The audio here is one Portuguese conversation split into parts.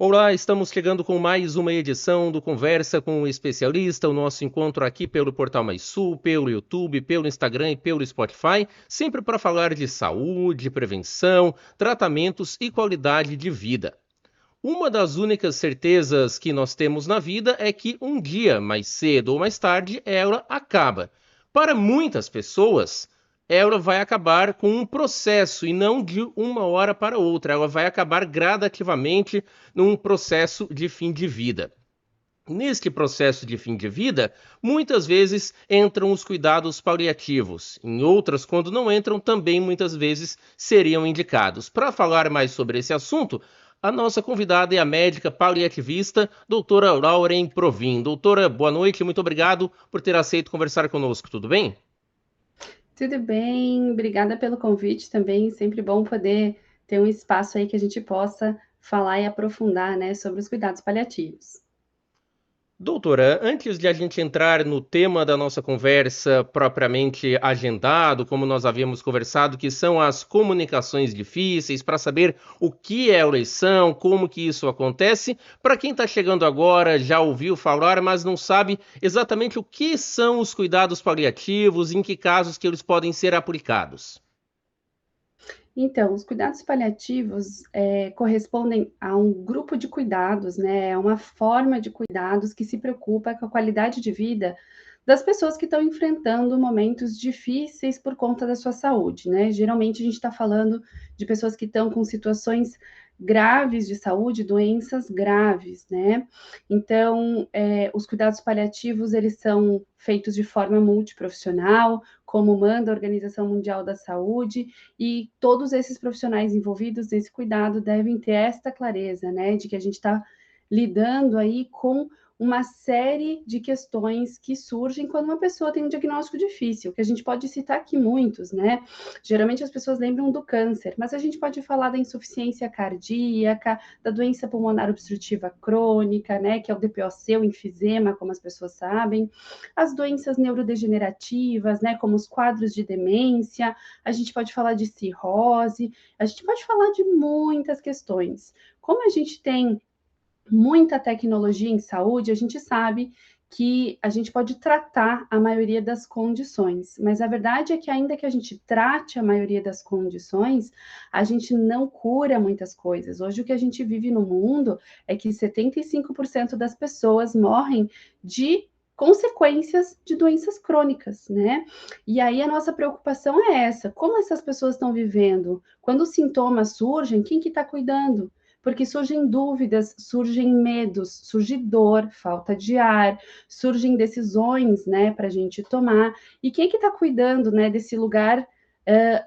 Olá, estamos chegando com mais uma edição do Conversa com o Especialista, o nosso encontro aqui pelo Portal Mais Sul, pelo YouTube, pelo Instagram e pelo Spotify, sempre para falar de saúde, prevenção, tratamentos e qualidade de vida. Uma das únicas certezas que nós temos na vida é que um dia, mais cedo ou mais tarde, ela acaba. Para muitas pessoas, ela vai acabar com um processo e não de uma hora para outra. Ela vai acabar gradativamente num processo de fim de vida. Neste processo de fim de vida, muitas vezes entram os cuidados paliativos. Em outras, quando não entram, também muitas vezes seriam indicados. Para falar mais sobre esse assunto, a nossa convidada é a médica paliativista, doutora Lauren Provin. Doutora, boa noite, muito obrigado por ter aceito conversar conosco, tudo bem? Tudo bem, obrigada pelo convite também. Sempre bom poder ter um espaço aí que a gente possa falar e aprofundar, né, sobre os cuidados paliativos. Doutora, antes de a gente entrar no tema da nossa conversa propriamente agendado, como nós havíamos conversado, que são as comunicações difíceis, para saber o que é eleição, como que isso acontece, para quem está chegando agora, já ouviu falar, mas não sabe exatamente o que são os cuidados paliativos, em que casos que eles podem ser aplicados. Então, os cuidados paliativos correspondem a um grupo de cuidados, né? É uma forma de cuidados que se preocupa com a qualidade de vida das pessoas que estão enfrentando momentos difíceis por conta da sua saúde, né? Geralmente a gente está falando de pessoas que estão com situações graves de saúde, doenças graves, né? Então, os cuidados paliativos, eles são feitos de forma multiprofissional, como manda a Organização Mundial da Saúde, e todos esses profissionais envolvidos nesse cuidado devem ter esta clareza, né, de que a gente está lidando aí com uma série de questões que surgem quando uma pessoa tem um diagnóstico difícil, que a gente pode citar aqui muitos, né? Geralmente as pessoas lembram do câncer, mas a gente pode falar da insuficiência cardíaca, da doença pulmonar obstrutiva crônica, né, que é o DPOC, o enfisema, como as pessoas sabem, as doenças neurodegenerativas, né, como os quadros de demência, a gente pode falar de cirrose, a gente pode falar de muitas questões. Como a gente tem muita tecnologia em saúde, a gente sabe que a gente pode tratar a maioria das condições, mas a verdade é que ainda que a gente trate a maioria das condições, a gente não cura muitas coisas. Hoje o que a gente vive no mundo é que 75% das pessoas morrem de consequências de doenças crônicas, né? E aí a nossa preocupação é essa: como essas pessoas estão vivendo? Quando os sintomas surgem, quem que está cuidando? Porque surgem dúvidas, surgem medos, surge dor, falta de ar, surgem decisões, né, para a gente tomar. E quem que está cuidando, né, desse lugar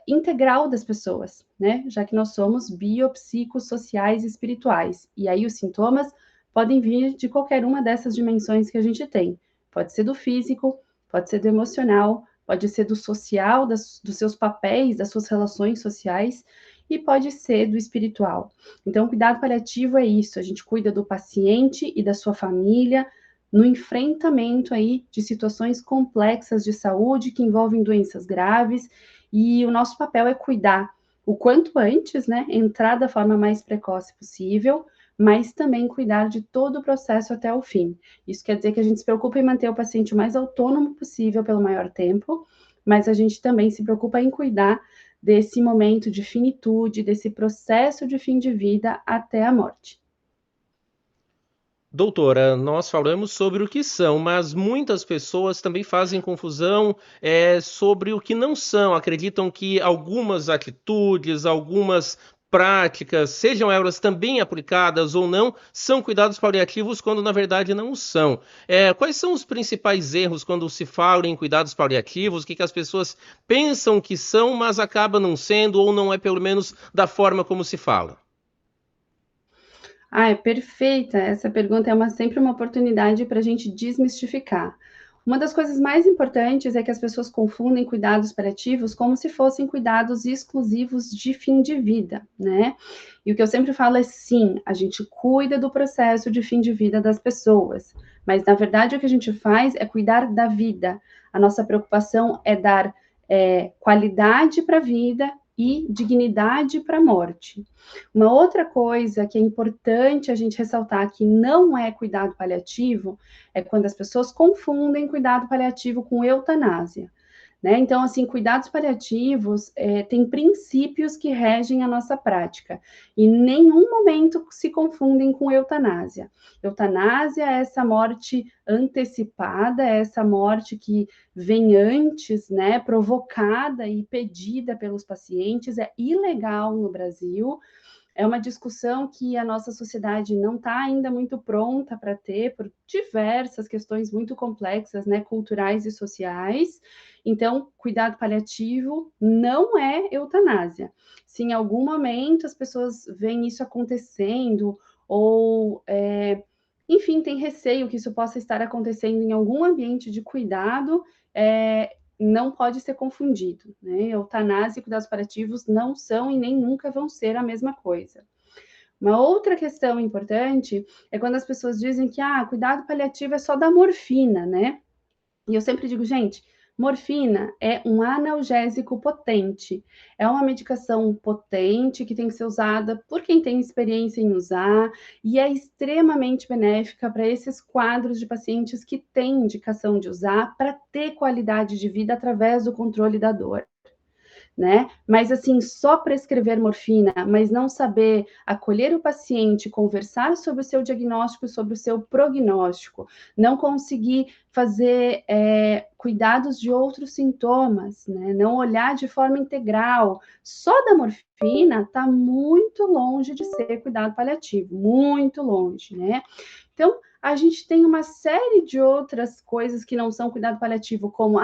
integral das pessoas, né? Já que nós somos biopsicossociais e espirituais. E aí os sintomas podem vir de qualquer uma dessas dimensões que a gente tem. Pode ser do físico, pode ser do emocional, pode ser do social, dos seus papéis, das suas relações sociais, e pode ser do espiritual. Então, cuidado paliativo é isso, a gente cuida do paciente e da sua família no enfrentamento aí de situações complexas de saúde que envolvem doenças graves, e o nosso papel é cuidar o quanto antes, né, entrar da forma mais precoce possível, mas também cuidar de todo o processo até o fim. Isso quer dizer que a gente se preocupa em manter o paciente o mais autônomo possível pelo maior tempo, mas a gente também se preocupa em cuidar desse momento de finitude, desse processo de fim de vida até a morte. Doutora, nós falamos sobre o que são, mas muitas pessoas também fazem confusão sobre o que não são. Acreditam que algumas atitudes, algumas práticas, sejam elas também aplicadas ou não, são cuidados paliativos quando na verdade não o são. Quais são os principais erros quando se fala em cuidados paliativos? O que as pessoas pensam que são, mas acaba não sendo ou não é pelo menos da forma como se fala? Ah, é perfeita. Essa pergunta é sempre uma oportunidade para a gente desmistificar. Uma das coisas mais importantes é que as pessoas confundem cuidados paliativos como se fossem cuidados exclusivos de fim de vida, né? E o que eu sempre falo é sim, a gente cuida do processo de fim de vida das pessoas, mas na verdade o que a gente faz é cuidar da vida. A nossa preocupação é dar qualidade para a vida e dignidade para a morte. Uma outra coisa que é importante a gente ressaltar que não é cuidado paliativo é quando as pessoas confundem cuidado paliativo com eutanásia. Né? Então, assim, cuidados paliativos têm princípios que regem a nossa prática. E em nenhum momento se confundem com eutanásia. Eutanásia é essa morte antecipada, é essa morte que vem antes, né, provocada e pedida pelos pacientes, é ilegal no Brasil. É uma discussão que a nossa sociedade não está ainda muito pronta para ter, por diversas questões muito complexas, né, culturais e sociais. Então, cuidado paliativo não é eutanásia. Se em algum momento as pessoas veem isso acontecendo, ou, enfim, tem receio que isso possa estar acontecendo em algum ambiente de cuidado, não pode ser confundido, né? Eutanásia e cuidados paliativos não são e nem nunca vão ser a mesma coisa. Uma outra questão importante é quando as pessoas dizem que cuidado paliativo é só da morfina, né? E eu sempre digo, gente, morfina é um analgésico potente. É uma medicação potente que tem que ser usada por quem tem experiência em usar e é extremamente benéfica para esses quadros de pacientes que têm indicação de usar para ter qualidade de vida através do controle da dor. Né? Mas assim, só prescrever morfina, mas não saber acolher o paciente, conversar sobre o seu diagnóstico, sobre o seu prognóstico, não conseguir fazer cuidados de outros sintomas, né? Não olhar de forma integral, só da morfina está muito longe de ser cuidado paliativo, muito longe, né? Então, a gente tem uma série de outras coisas que não são cuidado paliativo, como,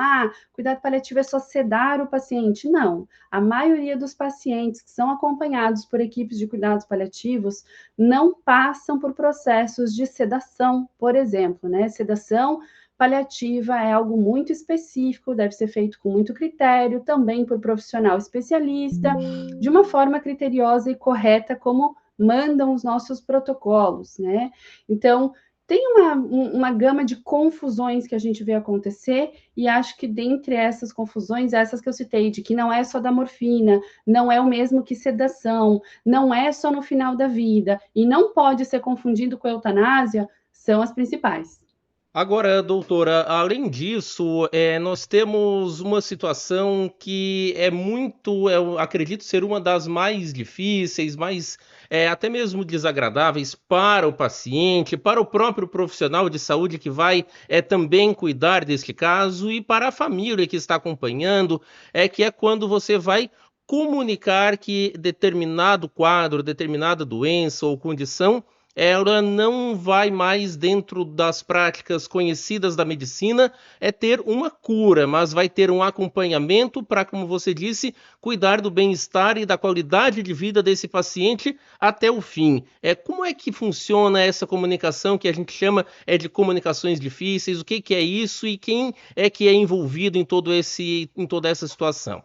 cuidado paliativo é só sedar o paciente. Não, a maioria dos pacientes que são acompanhados por equipes de cuidados paliativos não passam por processos de sedação, por exemplo, né? Sedação paliativa é algo muito específico, deve ser feito com muito critério, também por profissional especialista, de uma forma criteriosa e correta, como mandam os nossos protocolos, né? Então, tem uma gama de confusões que a gente vê acontecer, e acho que dentre essas confusões, essas que eu citei, de que não é só da morfina, não é o mesmo que sedação, não é só no final da vida, e não pode ser confundido com eutanásia, são as principais. Agora, doutora, além disso, nós temos uma situação que é muito, eu acredito ser uma das mais difíceis, mais até mesmo desagradáveis para o paciente, para o próprio profissional de saúde que vai também cuidar deste caso e para a família que está acompanhando, que é quando você vai comunicar que determinado quadro, determinada doença ou condição ela não vai mais dentro das práticas conhecidas da medicina, ter uma cura, mas vai ter um acompanhamento para, como você disse, cuidar do bem-estar e da qualidade de vida desse paciente até o fim. Como é que funciona essa comunicação que a gente chama de comunicações difíceis? O que é isso e quem é que é envolvido em toda essa situação?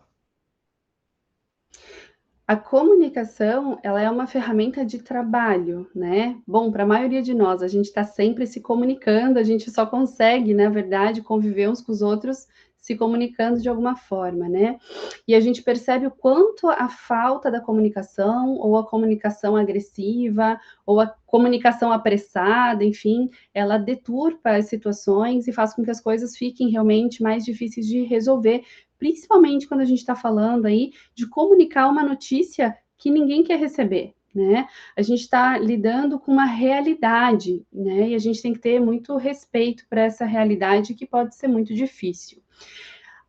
A comunicação, ela é uma ferramenta de trabalho, né? Bom, para a maioria de nós, a gente está sempre se comunicando, a gente só consegue, na verdade, conviver uns com os outros se comunicando de alguma forma, né? E a gente percebe o quanto a falta da comunicação, ou a comunicação agressiva, ou a comunicação apressada, enfim, ela deturpa as situações e faz com que as coisas fiquem realmente mais difíceis de resolver, principalmente quando a gente está falando aí de comunicar uma notícia que ninguém quer receber, né? A gente está lidando com uma realidade, né? E a gente tem que ter muito respeito para essa realidade que pode ser muito difícil.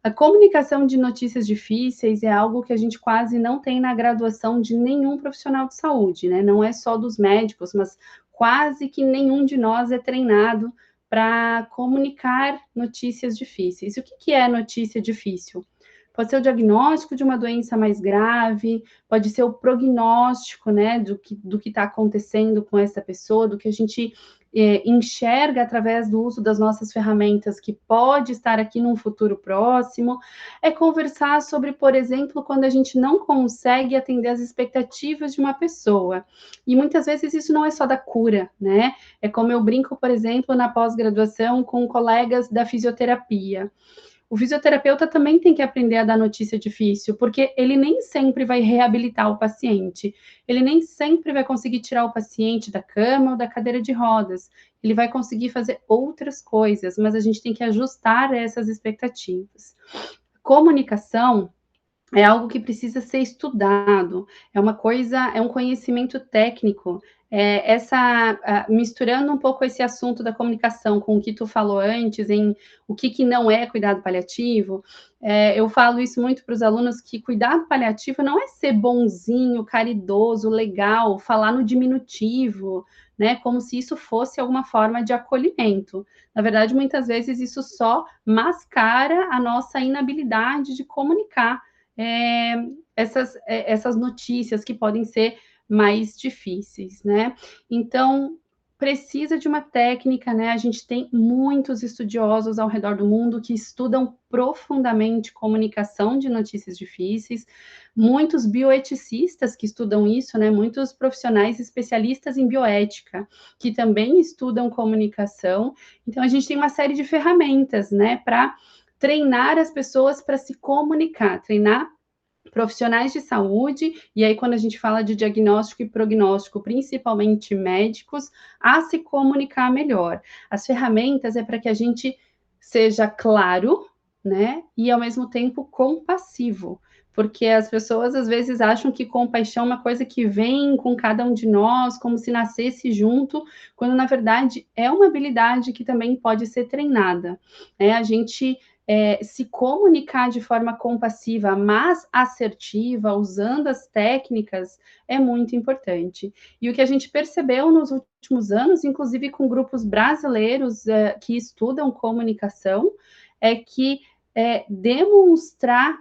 A comunicação de notícias difíceis é algo que a gente quase não tem na graduação de nenhum profissional de saúde, né? Não é só dos médicos, mas quase que nenhum de nós é treinado para comunicar notícias difíceis. E o que é notícia difícil? Pode ser o diagnóstico de uma doença mais grave, pode ser o prognóstico, né, do que está acontecendo com essa pessoa, do que a gente enxerga através do uso das nossas ferramentas, que pode estar aqui num futuro próximo. É conversar sobre, por exemplo, quando a gente não consegue atender as expectativas de uma pessoa. E muitas vezes isso não é só da cura, né? É como eu brinco, por exemplo, na pós-graduação com colegas da fisioterapia. o fisioterapeuta também tem que aprender a dar notícia difícil, porque ele nem sempre vai reabilitar o paciente, ele nem sempre vai conseguir tirar o paciente da cama ou da cadeira de rodas, ele vai conseguir fazer outras coisas, mas a gente tem que ajustar essas expectativas. Comunicação é algo que precisa ser estudado, é uma coisa, é um conhecimento técnico. Misturando um pouco esse assunto da comunicação com o que tu falou antes, em o que não é cuidado paliativo, eu falo isso muito para os alunos, que cuidado paliativo não é ser bonzinho, caridoso, legal, falar no diminutivo, né, como se isso fosse alguma forma de acolhimento. Na verdade, muitas vezes isso só mascara a nossa inabilidade de comunicar é, essas notícias que podem ser mais difíceis, né? Então, precisa de uma técnica, né? A gente tem muitos estudiosos ao redor do mundo que estudam profundamente comunicação de notícias difíceis, muitos bioeticistas que estudam isso, né? Muitos profissionais especialistas em bioética que também estudam comunicação. Então, a gente tem uma série de ferramentas, né, para treinar as pessoas para se comunicar, treinar profissionais de saúde, e aí quando a gente fala de diagnóstico e prognóstico, principalmente médicos, a se comunicar melhor. As ferramentas é para que a gente seja claro, né, e ao mesmo tempo compassivo, porque as pessoas às vezes acham que compaixão é uma coisa que vem com cada um de nós, como se nascesse junto, quando na verdade é uma habilidade que também pode ser treinada, né? A gente se comunicar de forma compassiva, mas assertiva, usando as técnicas, é muito importante. E o que a gente percebeu nos últimos anos, inclusive com grupos brasileiros que estudam comunicação, é que demonstrar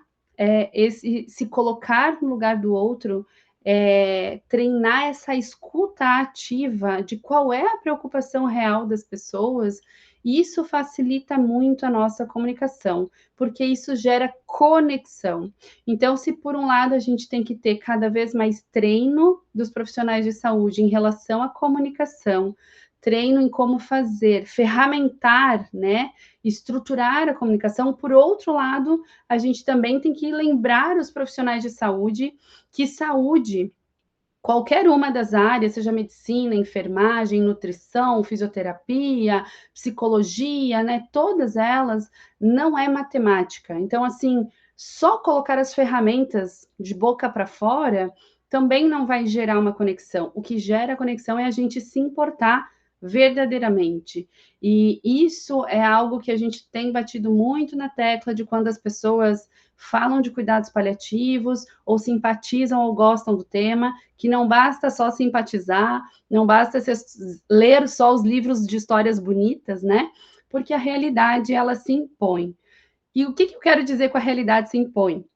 se colocar no lugar do outro, treinar essa escuta ativa de qual é a preocupação real das pessoas, isso facilita muito a nossa comunicação, porque isso gera conexão. Então, se por um lado a gente tem que ter cada vez mais treino dos profissionais de saúde em relação à comunicação, treino em como fazer, ferramentar, né, estruturar a comunicação, por outro lado, a gente também tem que lembrar os profissionais de saúde que saúde, qualquer uma das áreas, seja medicina, enfermagem, nutrição, fisioterapia, psicologia, né? Todas elas não é matemática. Então, assim, só colocar as ferramentas de boca para fora também não vai gerar uma conexão. O que gera conexão é a gente se importar verdadeiramente. E isso é algo que a gente tem batido muito na tecla de quando as pessoas falam de cuidados paliativos ou simpatizam ou gostam do tema, que não basta só simpatizar, não basta ler só os livros de histórias bonitas, né? Porque a realidade, ela se impõe. E o que eu quero dizer com a realidade se impõe?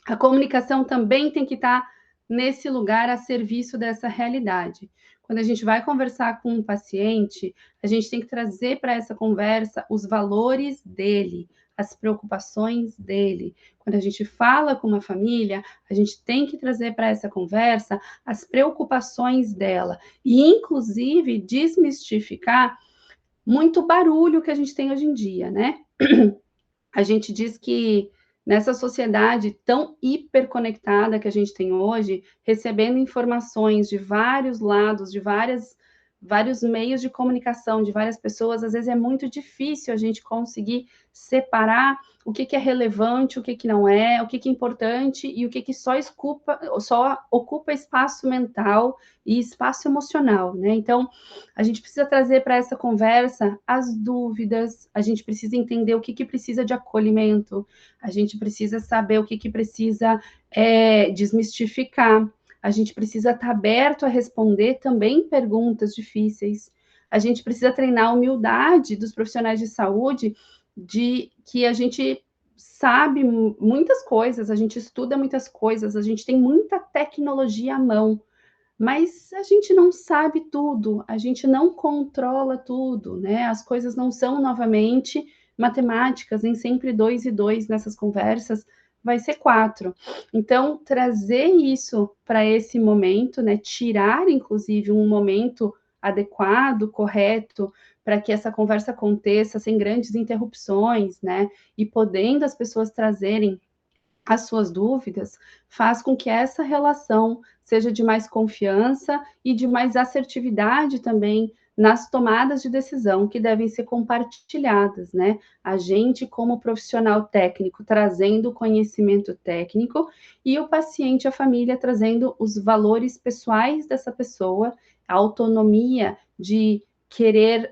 A comunicação também tem que estar nesse lugar a serviço dessa realidade. Quando a gente vai conversar com um paciente, a gente tem que trazer para essa conversa os valores dele, as preocupações dele. Quando a gente fala com uma família, a gente tem que trazer para essa conversa as preocupações dela e, inclusive, desmistificar muito barulho que a gente tem hoje em dia, né? A gente diz que nessa sociedade tão hiperconectada que a gente tem hoje, recebendo informações de vários lados, de vários meios de comunicação, de várias pessoas, às vezes é muito difícil a gente conseguir separar o que é relevante, o que não é, o que é importante e o que só ocupa espaço mental e espaço emocional, né? Então, a gente precisa trazer para essa conversa as dúvidas, a gente precisa entender o que precisa de acolhimento, a gente precisa saber o que precisa desmistificar, a gente precisa estar aberto a responder também perguntas difíceis, a gente precisa treinar a humildade dos profissionais de saúde, de que a gente sabe muitas coisas, a gente estuda muitas coisas, a gente tem muita tecnologia à mão, mas a gente não sabe tudo, a gente não controla tudo, né? As coisas não são novamente matemáticas, nem sempre 2 e 2 nessas conversas vai ser 4. Então, trazer isso para esse momento, né? Tirar, inclusive, um momento adequado, correto, para que essa conversa aconteça sem grandes interrupções, né? E podendo as pessoas trazerem as suas dúvidas, faz com que essa relação seja de mais confiança e de mais assertividade também nas tomadas de decisão que devem ser compartilhadas, né? A gente, como profissional técnico, trazendo conhecimento técnico e o paciente, a família, trazendo os valores pessoais dessa pessoa, a autonomia de querer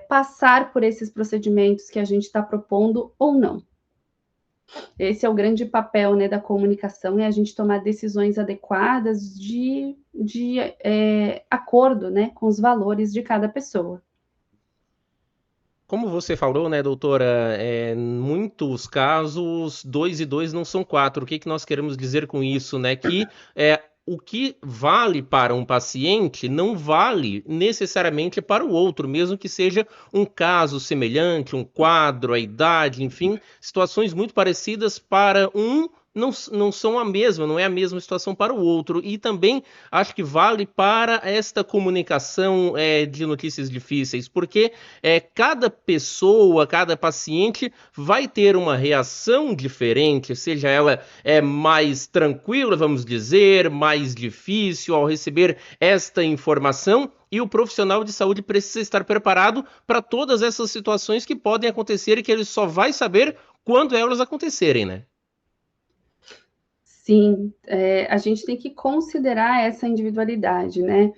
passar por esses procedimentos que a gente está propondo ou não. Esse é o grande papel, né, da comunicação, é a gente tomar decisões adequadas de acordo, né, com os valores de cada pessoa. Como você falou, né, doutora, em muitos casos, 2 e 2 não são 4. O que nós queremos dizer com isso, né? Que o que vale para um paciente não vale necessariamente para o outro, mesmo que seja um caso semelhante, um quadro, a idade, enfim, situações muito parecidas para um. Não são a mesma, não é a mesma situação para o outro. E também acho que vale para esta comunicação de notícias difíceis, porque cada pessoa, cada paciente vai ter uma reação diferente, seja ela mais tranquila, vamos dizer, mais difícil ao receber esta informação. E o profissional de saúde precisa estar preparado para todas essas situações que podem acontecer e que ele só vai saber quando elas acontecerem, né? Sim, a gente tem que considerar essa individualidade, né?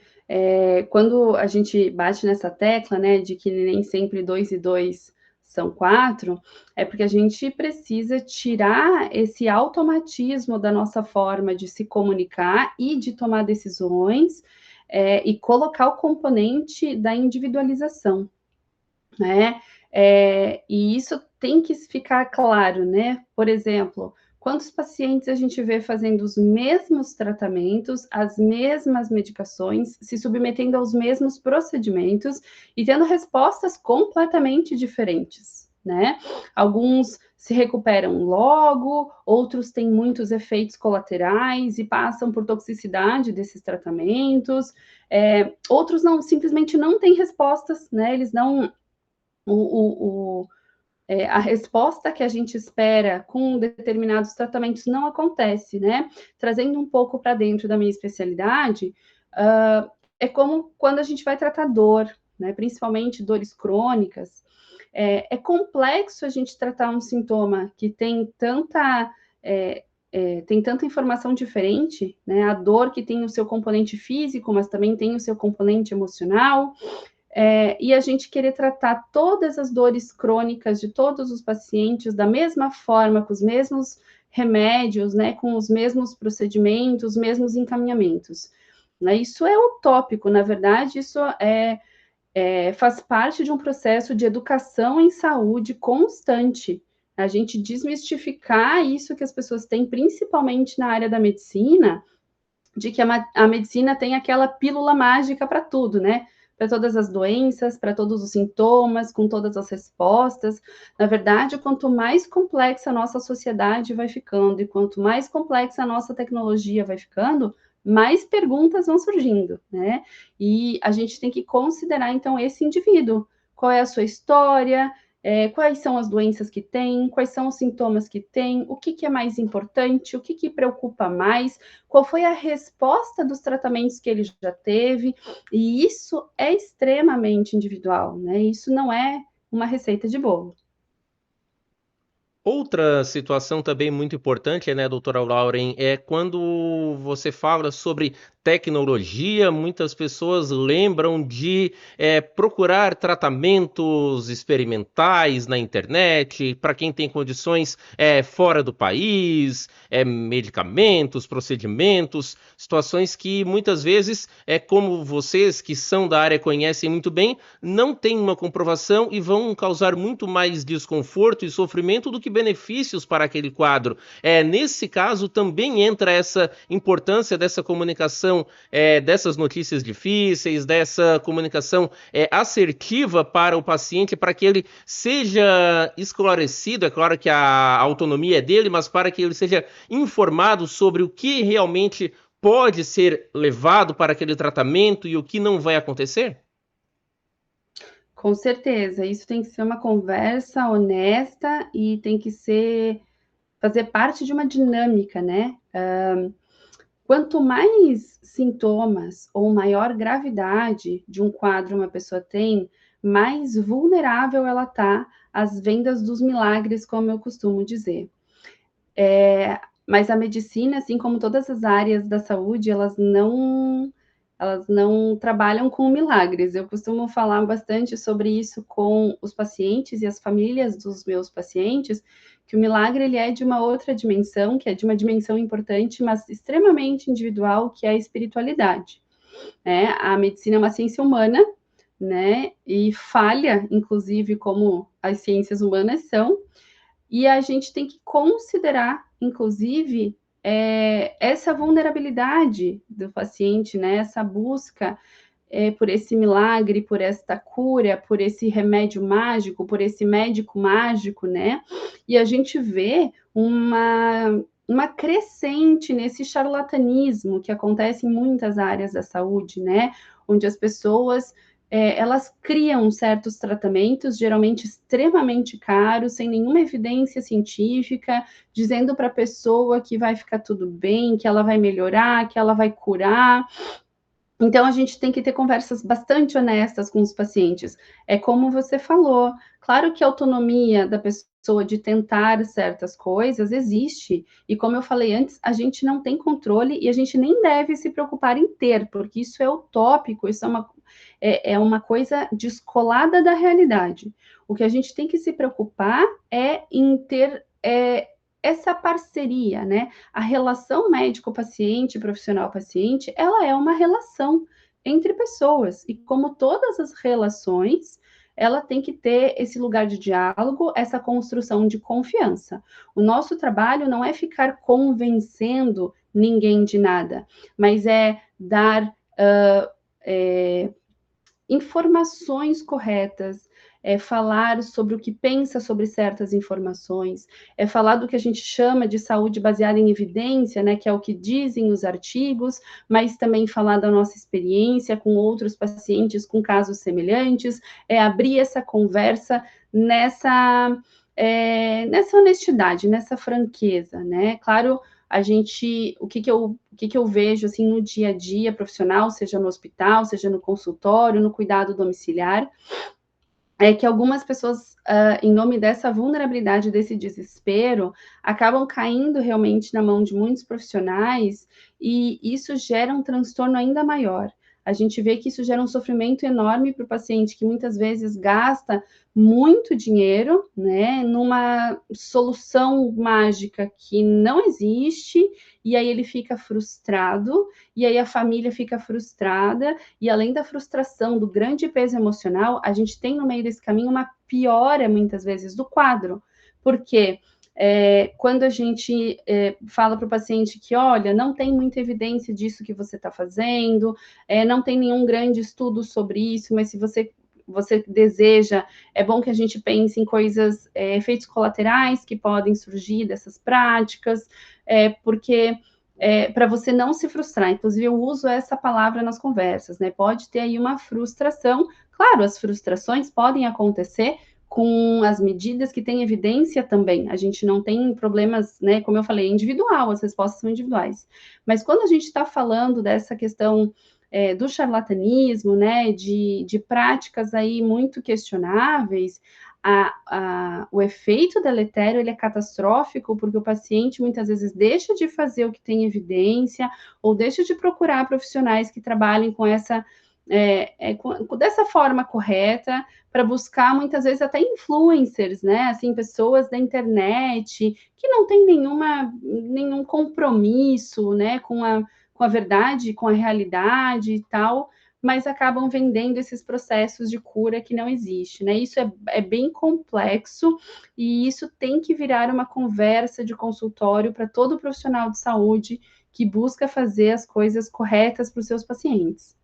Quando a gente bate nessa tecla, né, de que nem sempre 2 e 2 são 4, é porque a gente precisa tirar esse automatismo da nossa forma de se comunicar e de tomar decisões, e colocar o componente da individualização, né? E isso tem que ficar claro, né? Por exemplo, quantos pacientes a gente vê fazendo os mesmos tratamentos, as mesmas medicações, se submetendo aos mesmos procedimentos e tendo respostas completamente diferentes, né? Alguns se recuperam logo, outros têm muitos efeitos colaterais e passam por toxicidade desses tratamentos, outros não, simplesmente não têm respostas, né? Eles não a resposta que a gente espera com determinados tratamentos não acontece, né? Trazendo um pouco para dentro da minha especialidade, é como quando a gente vai tratar dor, né? Principalmente dores crônicas. É complexo a gente tratar um sintoma que tem tanta informação diferente, né? A dor que tem o seu componente físico, mas também tem o seu componente emocional. E a gente querer tratar todas as dores crônicas de todos os pacientes da mesma forma, com os mesmos remédios, né, com os mesmos procedimentos, os mesmos encaminhamentos. Né? Isso é utópico, na verdade, isso faz parte de um processo de educação em saúde constante. A gente desmistificar isso que as pessoas têm, principalmente na área da medicina, de que a medicina tem aquela pílula mágica para tudo, né? Para todas as doenças, para todos os sintomas, com todas as respostas. Na verdade, quanto mais complexa a nossa sociedade vai ficando e quanto mais complexa a nossa tecnologia vai ficando, mais perguntas vão surgindo, né? E a gente tem que considerar, então, esse indivíduo. Qual é a sua história? Quais são as doenças que tem, quais são os sintomas que tem, o que é mais importante, o que preocupa mais, qual foi a resposta dos tratamentos que ele já teve, e isso é extremamente individual, né? Isso não é uma receita de bolo. Outra situação também muito importante, né, doutora Lauren, é quando você fala sobre tecnologia, muitas pessoas lembram de procurar tratamentos experimentais na internet, para quem tem condições fora do país, medicamentos, procedimentos, situações que muitas vezes, como vocês que são da área conhecem muito bem, não têm uma comprovação e vão causar muito mais desconforto e sofrimento do que benefícios para aquele quadro. Nesse caso, também entra essa importância dessa comunicação, dessas notícias difíceis, dessa comunicação assertiva para o paciente, para que ele seja esclarecido. É claro que a autonomia é dele, mas para que ele seja informado sobre o que realmente pode ser levado para aquele tratamento e o que não vai acontecer? Com certeza, isso tem que ser uma conversa honesta e tem que fazer parte de uma dinâmica, né? Quanto mais sintomas ou maior gravidade de um quadro uma pessoa tem, mais vulnerável ela está às vendas dos milagres, como eu costumo dizer. Mas a medicina, assim como todas as áreas da saúde, elas não trabalham com milagres. Eu costumo falar bastante sobre isso com os pacientes e as famílias dos meus pacientes, que o milagre ele é de uma outra dimensão, que é de uma dimensão importante, mas extremamente individual, que é a espiritualidade. Né? A medicina é uma ciência humana, né? E falha, inclusive, como as ciências humanas são, e a gente tem que considerar, inclusive, essa vulnerabilidade do paciente, né? Essa busca por esse milagre, por esta cura, por esse remédio mágico, por esse médico mágico, né? E a gente vê uma crescente nesse charlatanismo que acontece em muitas áreas da saúde, né? Onde as pessoas elas criam certos tratamentos, geralmente extremamente caros, sem nenhuma evidência científica, dizendo para a pessoa que vai ficar tudo bem, que ela vai melhorar, que ela vai curar. Então, a gente tem que ter conversas bastante honestas com os pacientes. É como você falou, claro que a autonomia da pessoa de tentar certas coisas existe, e como eu falei antes, a gente não tem controle e a gente nem deve se preocupar em ter, porque isso é utópico, isso é uma coisa descolada da realidade. O que a gente tem que se preocupar é em ter essa parceria, né? A relação médico-paciente, profissional-paciente, ela é uma relação entre pessoas. E como todas as relações, ela tem que ter esse lugar de diálogo, essa construção de confiança. O nosso trabalho não é ficar convencendo ninguém de nada, mas é dar informações corretas, falar sobre o que pensa sobre certas informações, falar do que a gente chama de saúde baseada em evidência, né, que é o que dizem os artigos, mas também falar da nossa experiência com outros pacientes com casos semelhantes, abrir essa conversa nessa honestidade, nessa franqueza, né? Claro, o que eu vejo assim no dia a dia profissional, seja no hospital, seja no consultório, no cuidado domiciliar, é que algumas pessoas, em nome dessa vulnerabilidade, desse desespero, acabam caindo realmente na mão de muitos profissionais e isso gera um transtorno ainda maior. A gente vê que isso gera um sofrimento enorme para o paciente, que muitas vezes gasta muito dinheiro, né, numa solução mágica que não existe, e aí ele fica frustrado, e aí a família fica frustrada, e além da frustração, do grande peso emocional, a gente tem no meio desse caminho uma piora, muitas vezes, do quadro. Porque quando a gente fala para o paciente que, olha, não tem muita evidência disso que você está fazendo, não tem nenhum grande estudo sobre isso, mas se você deseja, é bom que a gente pense em coisas, efeitos colaterais que podem surgir dessas práticas, porque para você não se frustrar. Inclusive, eu uso essa palavra nas conversas, né? Pode ter aí uma frustração. Claro, as frustrações podem acontecer com as medidas que têm evidência também. A gente não tem problemas, né? Como eu falei, individual, as respostas são individuais. Mas quando a gente está falando dessa questão do charlatanismo, né? De práticas aí muito questionáveis, o efeito deletério ele é catastrófico porque o paciente muitas vezes deixa de fazer o que tem evidência ou deixa de procurar profissionais que trabalhem com dessa forma correta para buscar muitas vezes até influencers, né? Assim, pessoas da internet que não têm nenhum compromisso, né, com a verdade, com a realidade e tal, mas acabam vendendo esses processos de cura que não existe, né? Isso é bem complexo e isso tem que virar uma conversa de consultório para todo profissional de saúde que busca fazer as coisas corretas para os seus pacientes.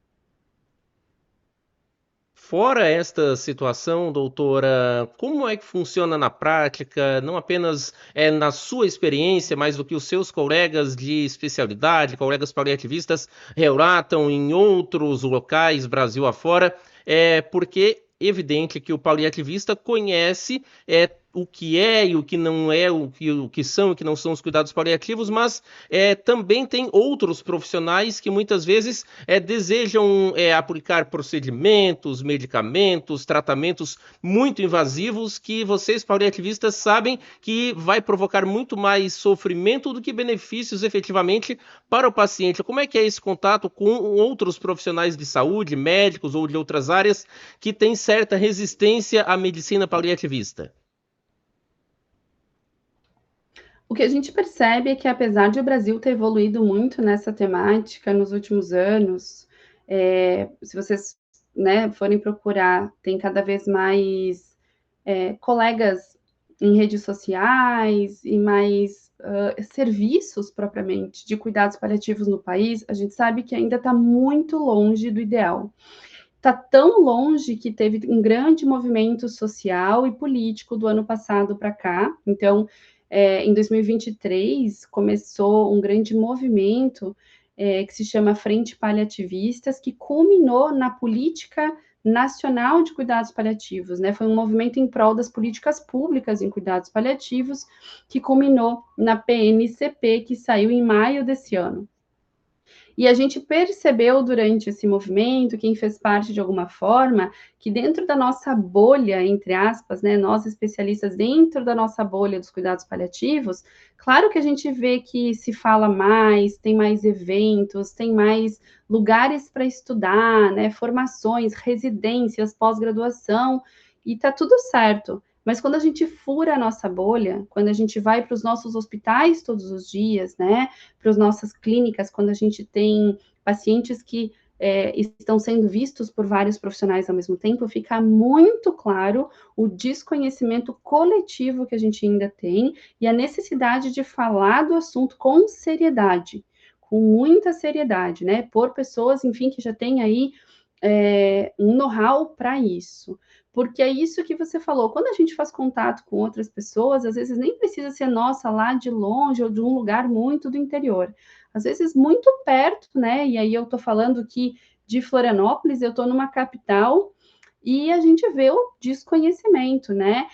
Fora esta situação, doutora, como é que funciona na prática, não apenas na sua experiência, mas do que os seus colegas de especialidade, colegas paliativistas, relatam em outros locais, Brasil afora, porque é evidente que o paliativista conhece o que é e o que não é, o que são e o que não são os cuidados paliativos, mas também tem outros profissionais que muitas vezes desejam aplicar procedimentos, medicamentos, tratamentos muito invasivos que vocês paliativistas sabem que vai provocar muito mais sofrimento do que benefícios efetivamente para o paciente. Como é que é esse contato com outros profissionais de saúde, médicos ou de outras áreas que têm certa resistência à medicina paliativista? O que a gente percebe é que, apesar de o Brasil ter evoluído muito nessa temática nos últimos anos, se vocês, né, forem procurar, tem cada vez mais colegas em redes sociais e mais serviços propriamente de cuidados paliativos no país. A gente sabe que ainda está muito longe do ideal. Está tão longe que teve um grande movimento social e político do ano passado para cá. Então, em 2023, começou um grande movimento que se chama Frente Paliativistas, que culminou na Política Nacional de Cuidados Paliativos, né? Foi um movimento em prol das políticas públicas em cuidados paliativos, que culminou na PNCP, que saiu em maio desse ano. E a gente percebeu durante esse movimento, quem fez parte de alguma forma, que dentro da nossa bolha, entre aspas, né, nós especialistas dentro da nossa bolha dos cuidados paliativos, claro que a gente vê que se fala mais, tem mais eventos, tem mais lugares para estudar, né, formações, residências, pós-graduação, e tá tudo certo. Mas quando a gente fura a nossa bolha, quando a gente vai para os nossos hospitais todos os dias, né, para as nossas clínicas, quando a gente tem pacientes que estão sendo vistos por vários profissionais ao mesmo tempo, fica muito claro o desconhecimento coletivo que a gente ainda tem e a necessidade de falar do assunto com seriedade, com muita seriedade, né? Por pessoas, enfim, que já têm aí um know-how para isso. Porque é isso que você falou, quando a gente faz contato com outras pessoas, às vezes nem precisa ser nossa lá de longe ou de um lugar muito do interior. Às vezes muito perto, né? E aí eu estou falando que de Florianópolis, eu estou numa capital e a gente vê o desconhecimento, né?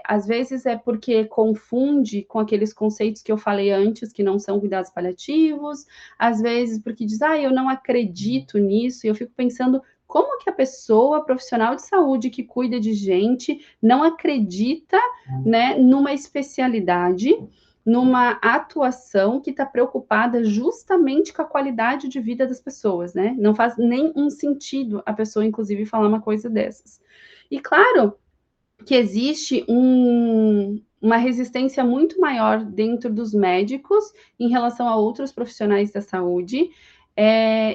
Às vezes é porque confunde com aqueles conceitos que eu falei antes, que não são cuidados paliativos, às vezes porque diz, eu não acredito nisso, e eu fico pensando como que a pessoa profissional de saúde que cuida de gente não acredita, né, numa especialidade, numa atuação que está preocupada justamente com a qualidade de vida das pessoas, né? Não faz nenhum sentido a pessoa, inclusive, falar uma coisa dessas. E claro que existe uma resistência muito maior dentro dos médicos em relação a outros profissionais da saúde.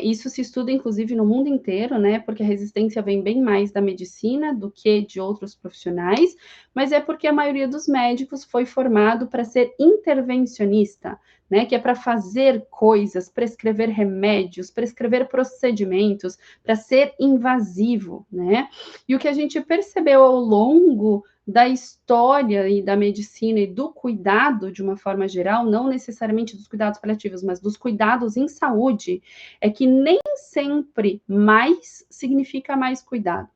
Isso se estuda, inclusive, no mundo inteiro, né? Porque a resistência vem bem mais da medicina do que de outros profissionais, mas é porque a maioria dos médicos foi formado para ser intervencionista, né? Que é para fazer coisas, prescrever remédios, prescrever procedimentos, para ser invasivo, né? E o que a gente percebeu ao longo da história e da medicina e do cuidado de uma forma geral, não necessariamente dos cuidados paliativos, mas dos cuidados em saúde, é que nem sempre mais significa mais cuidado.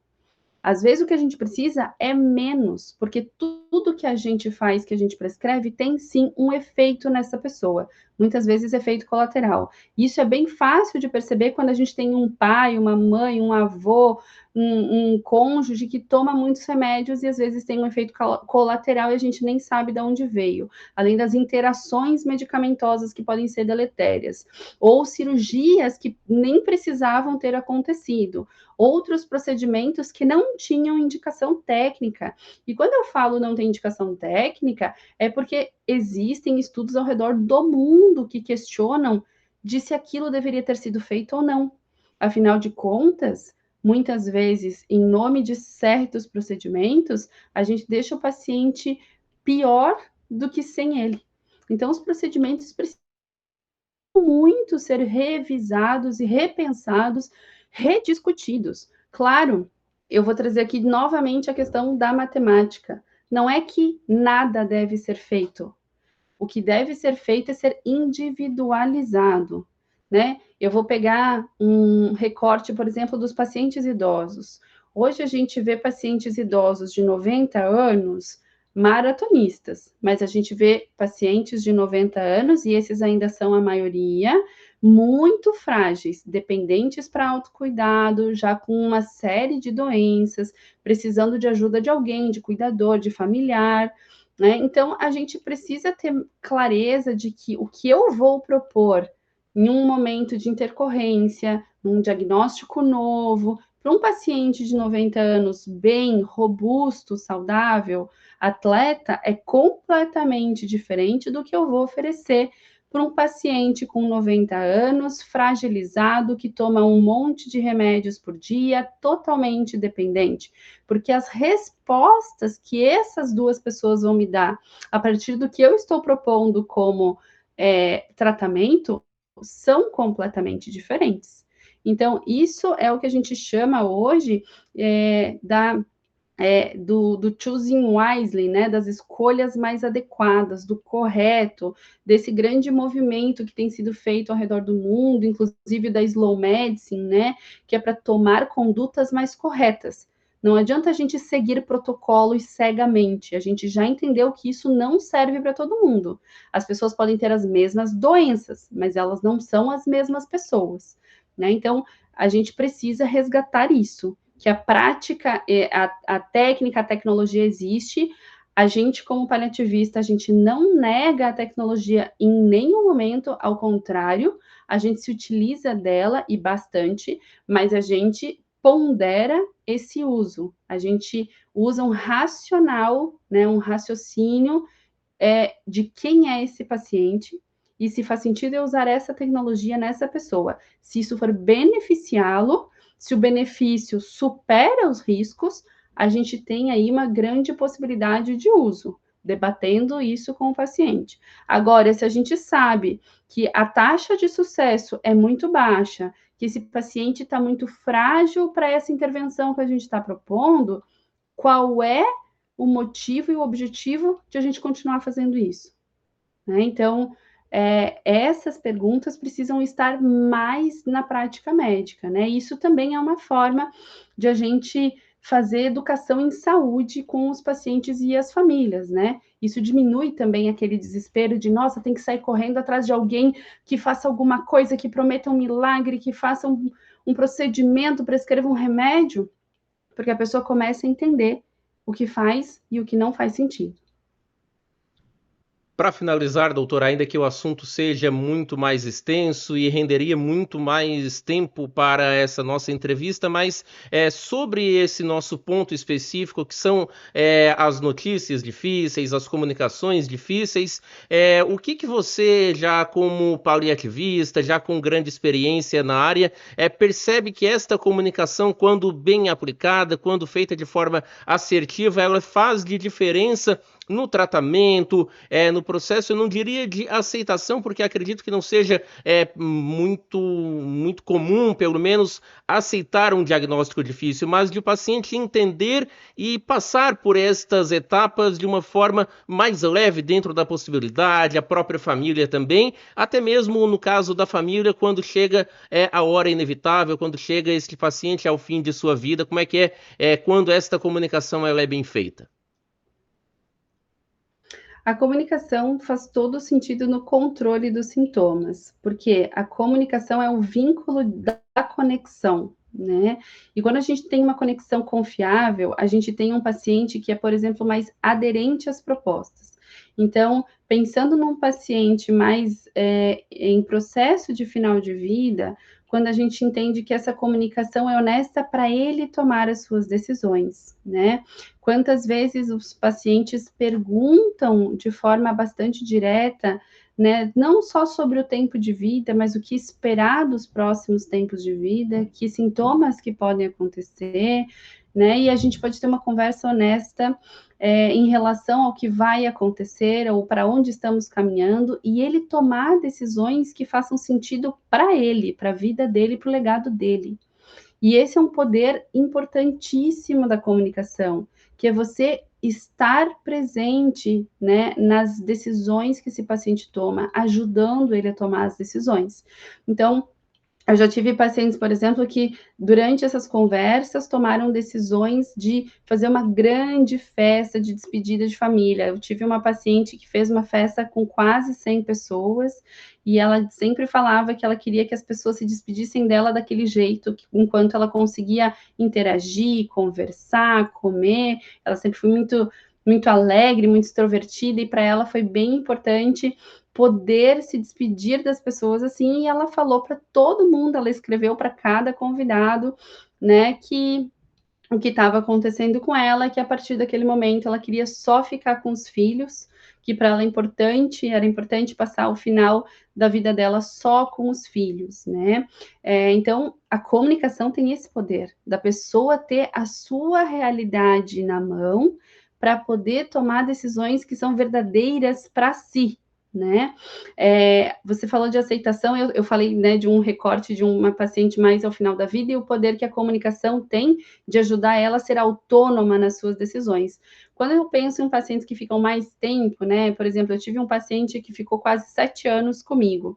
Às vezes o que a gente precisa é menos, porque tudo que a gente faz, que a gente prescreve, tem sim um efeito nessa pessoa. Muitas vezes efeito colateral. Isso é bem fácil de perceber quando a gente tem um pai, uma mãe, um avô, um cônjuge que toma muitos remédios e às vezes tem um efeito colateral e a gente nem sabe de onde veio. Além das interações medicamentosas que podem ser deletérias. Ou cirurgias que nem precisavam ter acontecido. Outros procedimentos que não tinham indicação técnica. E quando eu falo não tem indicação técnica, é porque existem estudos ao redor do mundo que questionam de se aquilo deveria ter sido feito ou não. Afinal de contas, muitas vezes, em nome de certos procedimentos, a gente deixa o paciente pior do que sem ele. Então, os procedimentos precisam muito ser revisados e repensados, rediscutidos. Claro eu vou trazer aqui novamente a questão da matemática. Não é que nada deve ser feito. O que deve ser feito é ser individualizado, né? Eu vou pegar um recorte, por exemplo, dos pacientes idosos. Hoje a gente vê pacientes idosos de 90 anos maratonistas, mas a gente vê pacientes de 90 anos, e esses ainda são a maioria, muito frágeis, dependentes para autocuidado, já com uma série de doenças, precisando de ajuda de alguém, de cuidador, de familiar, né? Então, a gente precisa ter clareza de que o que eu vou propor em um momento de intercorrência, um diagnóstico novo, para um paciente de 90 anos bem, robusto, saudável, atleta, é completamente diferente do que eu vou oferecer para um paciente com 90 anos, fragilizado, que toma um monte de remédios por dia, totalmente dependente. Porque as respostas que essas duas pessoas vão me dar a partir do que eu estou propondo como tratamento são completamente diferentes. Então, isso é o que a gente chama hoje do choosing wisely, né, das escolhas mais adequadas, do correto, desse grande movimento que tem sido feito ao redor do mundo, inclusive da slow medicine, né, que é para tomar condutas mais corretas. Não adianta a gente seguir protocolos cegamente, a gente já entendeu que isso não serve para todo mundo. As pessoas podem ter as mesmas doenças, mas elas não são as mesmas pessoas, né? Então, a gente precisa resgatar isso, que a prática, a técnica, a tecnologia existe. A gente, como paliativista, a gente não nega a tecnologia em nenhum momento, ao contrário, a gente se utiliza dela e bastante, mas a gente pondera esse uso. A gente usa um racional, né, um raciocínio de quem é esse paciente e se faz sentido eu usar essa tecnologia nessa pessoa. Se isso for beneficiá-lo, se o benefício supera os riscos, a gente tem aí uma grande possibilidade de uso, debatendo isso com o paciente. Agora, se a gente sabe que a taxa de sucesso é muito baixa, que esse paciente está muito frágil para essa intervenção que a gente está propondo, qual é o motivo e o objetivo de a gente continuar fazendo isso? Né? Então, essas perguntas precisam estar mais na prática médica, né? Isso também é uma forma de a gente fazer educação em saúde com os pacientes e as famílias, né? Isso diminui também aquele desespero de, nossa, tem que sair correndo atrás de alguém que faça alguma coisa, que prometa um milagre, que faça um procedimento, prescreva um remédio, porque a pessoa começa a entender o que faz e o que não faz sentido. Para finalizar, doutor, ainda que o assunto seja muito mais extenso e renderia muito mais tempo para essa nossa entrevista, mas sobre esse nosso ponto específico, que são as notícias difíceis, as comunicações difíceis, o que você, já como paliativista, já com grande experiência na área, percebe que esta comunicação, quando bem aplicada, quando feita de forma assertiva, ela faz de diferença no tratamento, no processo, eu não diria de aceitação, porque acredito que não seja muito comum, pelo menos, aceitar um diagnóstico difícil, mas de o paciente entender e passar por estas etapas de uma forma mais leve dentro da possibilidade, a própria família também, até mesmo no caso da família, quando chega a hora inevitável, quando chega este paciente ao fim de sua vida, como é que quando esta comunicação ela é bem feita? A comunicação faz todo sentido no controle dos sintomas, porque a comunicação é o vínculo da conexão, né? E quando a gente tem uma conexão confiável, a gente tem um paciente que é, por exemplo, mais aderente às propostas. Então, pensando num paciente mais em processo de final de vida, quando a gente entende que essa comunicação é honesta para ele tomar as suas decisões, né? Quantas vezes os pacientes perguntam de forma bastante direta, né, não só sobre o tempo de vida, mas o que esperar dos próximos tempos de vida, que sintomas que podem acontecer, né, e a gente pode ter uma conversa honesta em relação ao que vai acontecer ou para onde estamos caminhando, e ele tomar decisões que façam sentido para ele, para a vida dele, para o legado dele. E esse é um poder importantíssimo da comunicação, que é você estar presente, né, nas decisões que esse paciente toma, ajudando ele a tomar as decisões. Então, eu já tive pacientes, por exemplo, que durante essas conversas tomaram decisões de fazer uma grande festa de despedida de família. Eu tive uma paciente que fez uma festa com quase 100 pessoas e ela sempre falava que ela queria que as pessoas se despedissem dela daquele jeito, enquanto ela conseguia interagir, conversar, comer. Ela sempre foi muito alegre, muito extrovertida e para ela foi bem importante poder se despedir das pessoas assim, e ela falou para todo mundo, ela escreveu para cada convidado, né, que o que estava acontecendo com ela, que a partir daquele momento ela queria só ficar com os filhos, que para ela era importante passar o final da vida dela só com os filhos, né? Então, a comunicação tem esse poder, da pessoa ter a sua realidade na mão para poder tomar decisões que são verdadeiras para si, né? Você falou de aceitação, eu falei, né, de um recorte de uma paciente mais ao final da vida e o poder que a comunicação tem de ajudar ela a ser autônoma nas suas decisões. Quando eu penso em pacientes que ficam mais tempo, né? Por exemplo, eu tive um paciente que ficou quase 7 anos comigo.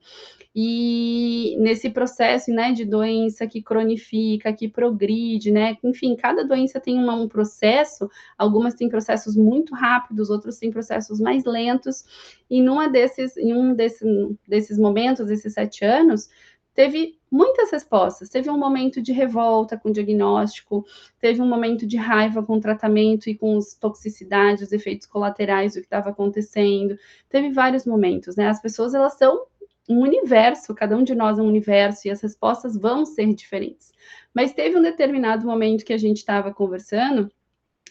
E nesse processo, né, de doença que cronifica, que progride, né? Enfim, cada doença tem um processo, algumas têm processos muito rápidos, outros têm processos mais lentos, e em um desses momentos, desses 7 anos, teve muitas respostas. Teve um momento de revolta com o diagnóstico, teve um momento de raiva com o tratamento e com as toxicidades, os efeitos colaterais do que estava acontecendo. Teve vários momentos, né? As pessoas, elas são um universo, cada um de nós é um universo, e as respostas vão ser diferentes. Mas teve um determinado momento que a gente estava conversando,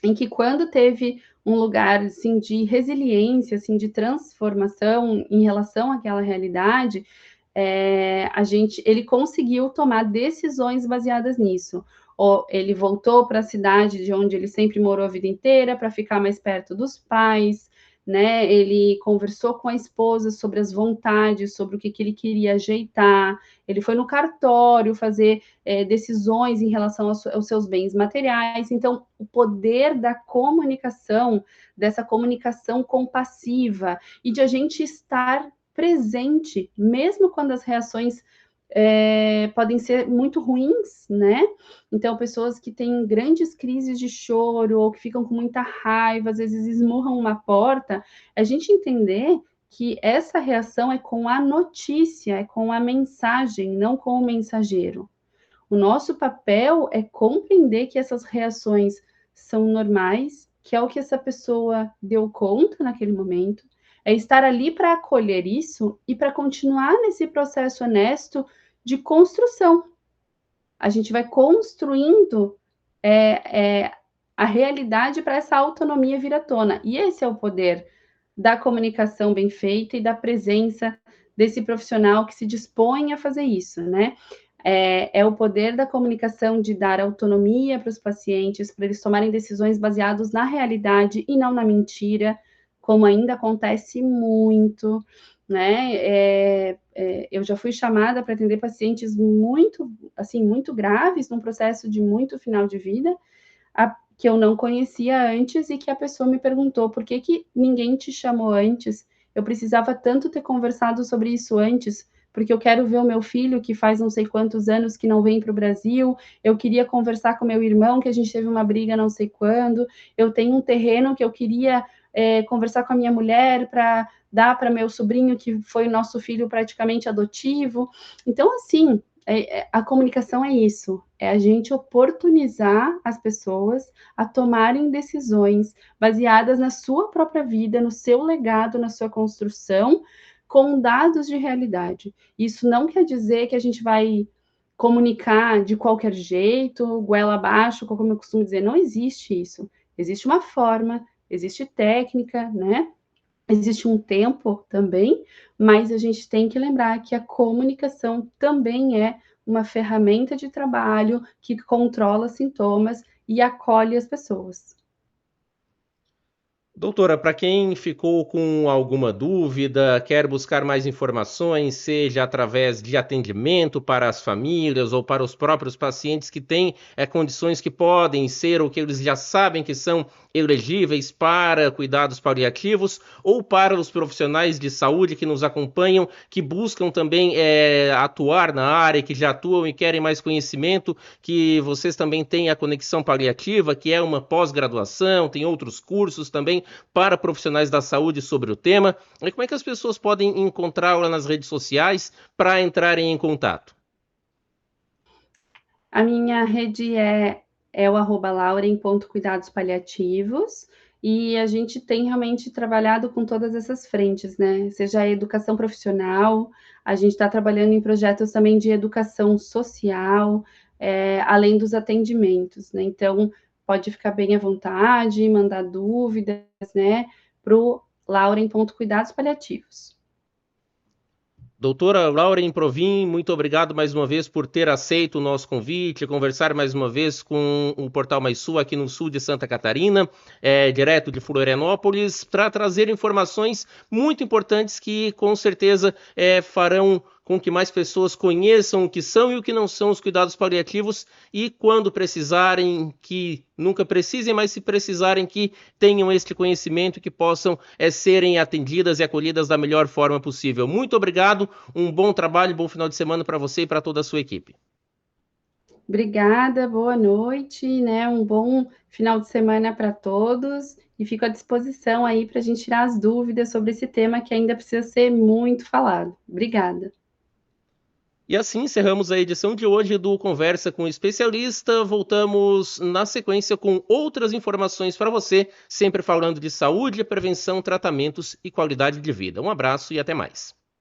em que quando teve um lugar assim de resiliência, assim de transformação em relação àquela realidade, ele conseguiu tomar decisões baseadas nisso. Ou ele voltou para a cidade de onde ele sempre morou a vida inteira para ficar mais perto dos pais, né? Ele conversou com a esposa sobre as vontades, sobre o que ele queria ajeitar. Ele foi no cartório fazer decisões em relação aos seus bens materiais. Então, o poder da comunicação, dessa comunicação compassiva e de a gente estar presente, mesmo quando as reações podem ser muito ruins, né? Então, pessoas que têm grandes crises de choro ou que ficam com muita raiva, às vezes esmurram uma porta, a gente entender que essa reação é com a notícia, é com a mensagem, não com o mensageiro. O nosso papel é compreender que essas reações são normais, que é o que essa pessoa deu conta naquele momento, é estar ali para acolher isso e para continuar nesse processo honesto de construção. A gente vai construindo a realidade para essa autonomia vir à tona. E esse é o poder da comunicação bem feita e da presença desse profissional que se dispõe a fazer isso, né? É o poder da comunicação de dar autonomia para os pacientes, para eles tomarem decisões baseadas na realidade e não na mentira, como ainda acontece muito, né? Eu já fui chamada para atender pacientes muito, assim, muito graves, num processo de muito final de vida, que eu não conhecia antes e que a pessoa me perguntou por que ninguém te chamou antes? Eu precisava tanto ter conversado sobre isso antes, porque eu quero ver o meu filho, que faz não sei quantos anos que não vem para o Brasil, eu queria conversar com meu irmão, que a gente teve uma briga não sei quando, eu tenho um terreno que eu queria conversar com a minha mulher para dar para meu sobrinho, que foi nosso filho praticamente adotivo. Então, assim, a comunicação é isso, é a gente oportunizar as pessoas a tomarem decisões baseadas na sua própria vida, no seu legado, na sua construção, com dados de realidade. Isso não quer dizer que a gente vai comunicar de qualquer jeito, goela abaixo, como eu costumo dizer, não existe isso. Existe uma forma, existe técnica, né? Existe um tempo também, mas a gente tem que lembrar que a comunicação também é uma ferramenta de trabalho que controla sintomas e acolhe as pessoas. Doutora, para quem ficou com alguma dúvida, quer buscar mais informações, seja através de atendimento para as famílias ou para os próprios pacientes que têm condições que podem ser ou que eles já sabem que são elegíveis para cuidados paliativos, ou para os profissionais de saúde que nos acompanham, que buscam também atuar na área, que já atuam e querem mais conhecimento, que vocês também têm a Conexão Paliativa, que é uma pós-graduação, tem outros cursos também para profissionais da saúde sobre o tema. E como é que as pessoas podem encontrá-la nas redes sociais para entrarem em contato? A minha rede é o @lauren.cuidadospaliativos, e a gente tem realmente trabalhado com todas essas frentes, né, seja a educação profissional, a gente está trabalhando em projetos também de educação social, além dos atendimentos, né, então pode ficar bem à vontade, mandar dúvidas, né, para o lauren.cuidadospaliativos. Doutora Lauren Provin, muito obrigado mais uma vez por ter aceito o nosso convite, conversar mais uma vez com o Portal Mais Sul aqui no sul de Santa Catarina, direto de Florianópolis, para trazer informações muito importantes que com certeza farão com que mais pessoas conheçam o que são e o que não são os cuidados paliativos e quando precisarem, que nunca precisem, mas se precisarem que tenham este conhecimento e que possam serem atendidas e acolhidas da melhor forma possível. Muito obrigado, um bom trabalho, bom final de semana para você e para toda a sua equipe. Obrigada, boa noite, né? Um bom final de semana para todos e fico à disposição aí para a gente tirar as dúvidas sobre esse tema que ainda precisa ser muito falado. Obrigada. E assim encerramos a edição de hoje do Conversa com o Especialista. Voltamos na sequência com outras informações para você, sempre falando de saúde, prevenção, tratamentos e qualidade de vida. Um abraço e até mais.